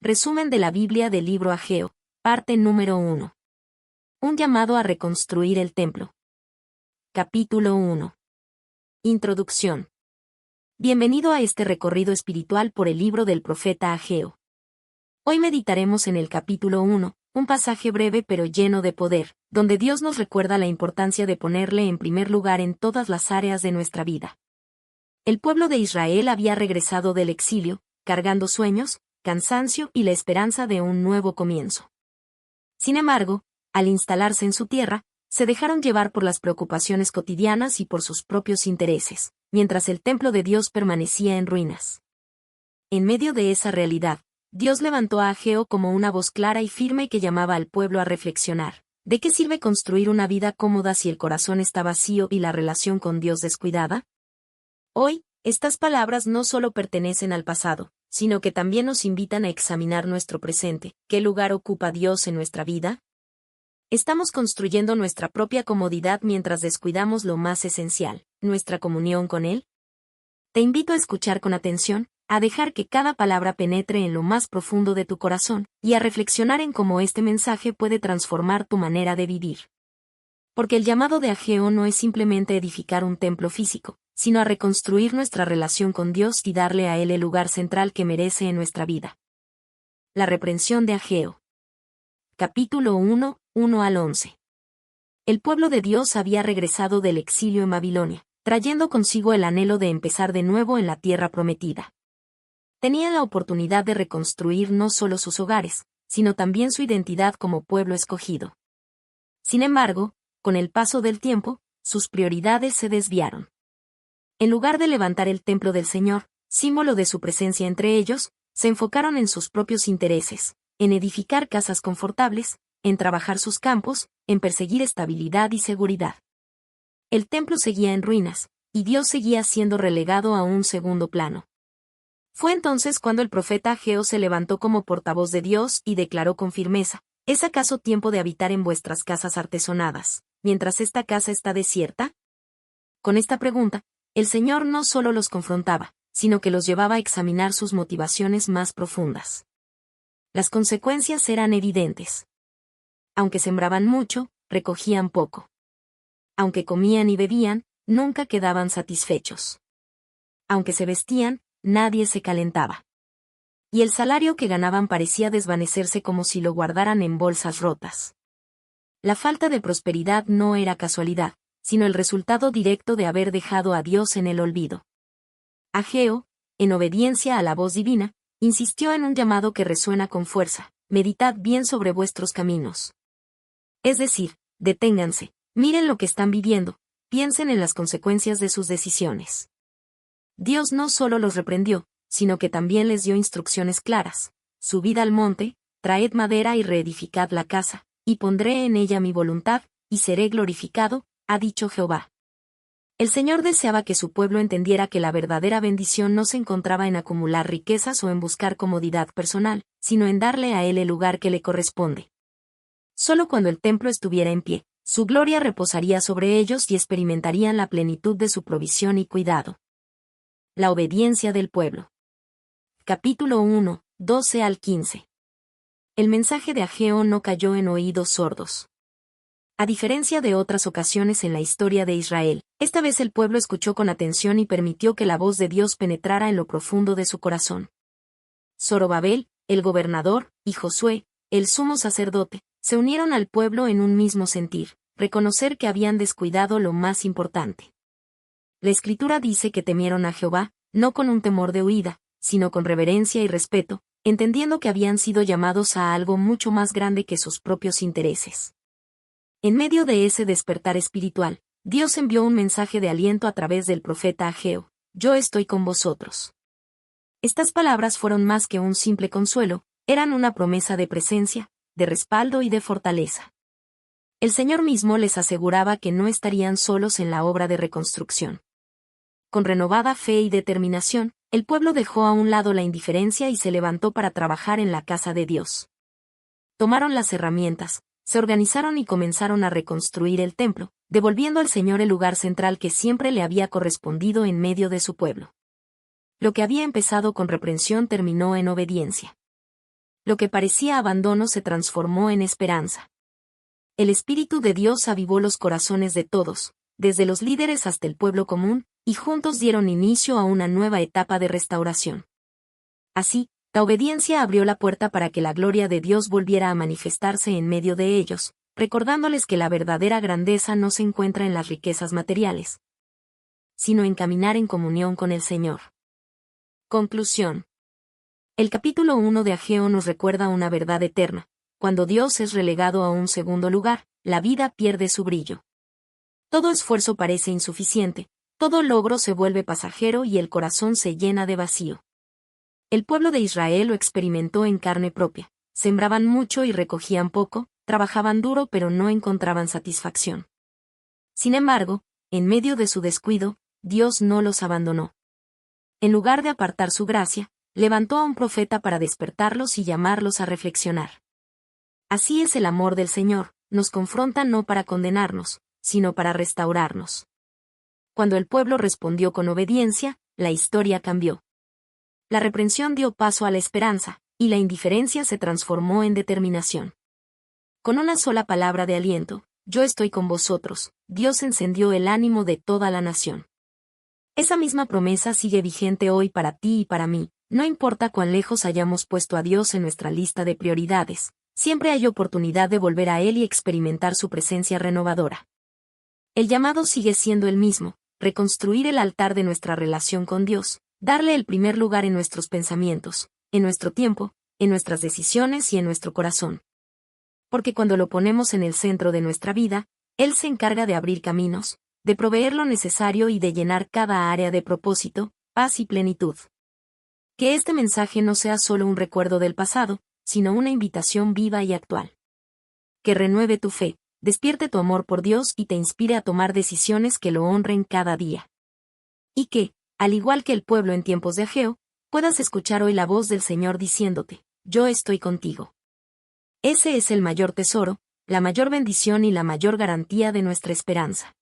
Resumen de la Biblia del libro Ageo, parte número 1. Un llamado a reconstruir el templo. Capítulo 1. Introducción. Bienvenido a este recorrido espiritual por el libro del profeta Ageo. Hoy meditaremos en el capítulo 1, un pasaje breve pero lleno de poder, donde Dios nos recuerda la importancia de ponerle en primer lugar en todas las áreas de nuestra vida. El pueblo de Israel había regresado del exilio, cargando sueños, cansancio y la esperanza de un nuevo comienzo. Sin embargo, al instalarse en su tierra, se dejaron llevar por las preocupaciones cotidianas y por sus propios intereses, mientras el templo de Dios permanecía en ruinas. En medio de esa realidad, Dios levantó a Ageo como una voz clara y firme que llamaba al pueblo a reflexionar. ¿De qué sirve construir una vida cómoda si el corazón está vacío y la relación con Dios descuidada? Hoy, estas palabras no solo pertenecen al pasado, sino que también nos invitan a examinar nuestro presente. ¿Qué lugar ocupa Dios en nuestra vida? ¿Estamos construyendo nuestra propia comodidad mientras descuidamos lo más esencial, nuestra comunión con Él? Te invito a escuchar con atención, a dejar que cada palabra penetre en lo más profundo de tu corazón, y a reflexionar en cómo este mensaje puede transformar tu manera de vivir. Porque el llamado de Ageo no es simplemente edificar un templo físico, sino a reconstruir nuestra relación con Dios y darle a Él el lugar central que merece en nuestra vida. La reprensión de Ageo. Capítulo 1, 1 al 11. El pueblo de Dios había regresado del exilio en Babilonia, trayendo consigo el anhelo de empezar de nuevo en la tierra prometida. Tenían la oportunidad de reconstruir no solo sus hogares, sino también su identidad como pueblo escogido. Sin embargo, con el paso del tiempo, sus prioridades se desviaron. En lugar de levantar el templo del Señor, símbolo de su presencia entre ellos, se enfocaron en sus propios intereses, en edificar casas confortables, en trabajar sus campos, en perseguir estabilidad y seguridad. El templo seguía en ruinas, y Dios seguía siendo relegado a un segundo plano. Fue entonces cuando el profeta Ageo se levantó como portavoz de Dios y declaró con firmeza: ¿Es acaso tiempo de habitar en vuestras casas artesonadas, mientras esta casa está desierta? Con esta pregunta, el Señor no solo los confrontaba, sino que los llevaba a examinar sus motivaciones más profundas. Las consecuencias eran evidentes. Aunque sembraban mucho, recogían poco. Aunque comían y bebían, nunca quedaban satisfechos. Aunque se vestían, nadie se calentaba. Y el salario que ganaban parecía desvanecerse como si lo guardaran en bolsas rotas. La falta de prosperidad no era casualidad, sino el resultado directo de haber dejado a Dios en el olvido. Ageo, en obediencia a la voz divina, insistió en un llamado que resuena con fuerza: meditad bien sobre vuestros caminos. Es decir, deténganse, miren lo que están viviendo, piensen en las consecuencias de sus decisiones. Dios no solo los reprendió, sino que también les dio instrucciones claras: subid al monte, traed madera y reedificad la casa, y pondré en ella mi voluntad, y seré glorificado, ha dicho Jehová. El Señor deseaba que su pueblo entendiera que la verdadera bendición no se encontraba en acumular riquezas o en buscar comodidad personal, sino en darle a Él el lugar que le corresponde. Solo cuando el templo estuviera en pie, su gloria reposaría sobre ellos y experimentarían la plenitud de su provisión y cuidado. La obediencia del pueblo. Capítulo 1, 12 al 15. El mensaje de Ageo no cayó en oídos sordos. A diferencia de otras ocasiones en la historia de Israel, esta vez el pueblo escuchó con atención y permitió que la voz de Dios penetrara en lo profundo de su corazón. Zorobabel, el gobernador, y Josué, el sumo sacerdote, se unieron al pueblo en un mismo sentir: reconocer que habían descuidado lo más importante. La Escritura dice que temieron a Jehová, no con un temor de huida, sino con reverencia y respeto, entendiendo que habían sido llamados a algo mucho más grande que sus propios intereses. En medio de ese despertar espiritual, Dios envió un mensaje de aliento a través del profeta Ageo: yo estoy con vosotros. Estas palabras fueron más que un simple consuelo, eran una promesa de presencia, de respaldo y de fortaleza. El Señor mismo les aseguraba que no estarían solos en la obra de reconstrucción. Con renovada fe y determinación, el pueblo dejó a un lado la indiferencia y se levantó para trabajar en la casa de Dios. Tomaron las herramientas, se organizaron y comenzaron a reconstruir el templo, devolviendo al Señor el lugar central que siempre le había correspondido en medio de su pueblo. Lo que había empezado con reprensión terminó en obediencia. Lo que parecía abandono se transformó en esperanza. El Espíritu de Dios avivó los corazones de todos, desde los líderes hasta el pueblo común, y juntos dieron inicio a una nueva etapa de restauración. Así, la obediencia abrió la puerta para que la gloria de Dios volviera a manifestarse en medio de ellos, recordándoles que la verdadera grandeza no se encuentra en las riquezas materiales, sino en caminar en comunión con el Señor. Conclusión. El capítulo 1 de Ageo nos recuerda una verdad eterna: cuando Dios es relegado a un segundo lugar, la vida pierde su brillo. Todo esfuerzo parece insuficiente, todo logro se vuelve pasajero y el corazón se llena de vacío. El pueblo de Israel lo experimentó en carne propia: sembraban mucho y recogían poco, trabajaban duro pero no encontraban satisfacción. Sin embargo, en medio de su descuido, Dios no los abandonó. En lugar de apartar su gracia, levantó a un profeta para despertarlos y llamarlos a reflexionar. Así es el amor del Señor, nos confronta no para condenarnos, sino para restaurarnos. Cuando el pueblo respondió con obediencia, la historia cambió. La reprensión dio paso a la esperanza, y la indiferencia se transformó en determinación. Con una sola palabra de aliento: yo estoy con vosotros, Dios encendió el ánimo de toda la nación. Esa misma promesa sigue vigente hoy para ti y para mí, no importa cuán lejos hayamos puesto a Dios en nuestra lista de prioridades, siempre hay oportunidad de volver a Él y experimentar su presencia renovadora. El llamado sigue siendo el mismo: reconstruir el altar de nuestra relación con Dios, darle el primer lugar en nuestros pensamientos, en nuestro tiempo, en nuestras decisiones y en nuestro corazón. Porque cuando lo ponemos en el centro de nuestra vida, Él se encarga de abrir caminos, de proveer lo necesario y de llenar cada área de propósito, paz y plenitud. Que este mensaje no sea solo un recuerdo del pasado, sino una invitación viva y actual. Que renueve tu fe, despierte tu amor por Dios y te inspire a tomar decisiones que lo honren cada día. Y que, al igual que el pueblo en tiempos de Ageo, puedas escuchar hoy la voz del Señor diciéndote: yo estoy contigo. Ese es el mayor tesoro, la mayor bendición y la mayor garantía de nuestra esperanza.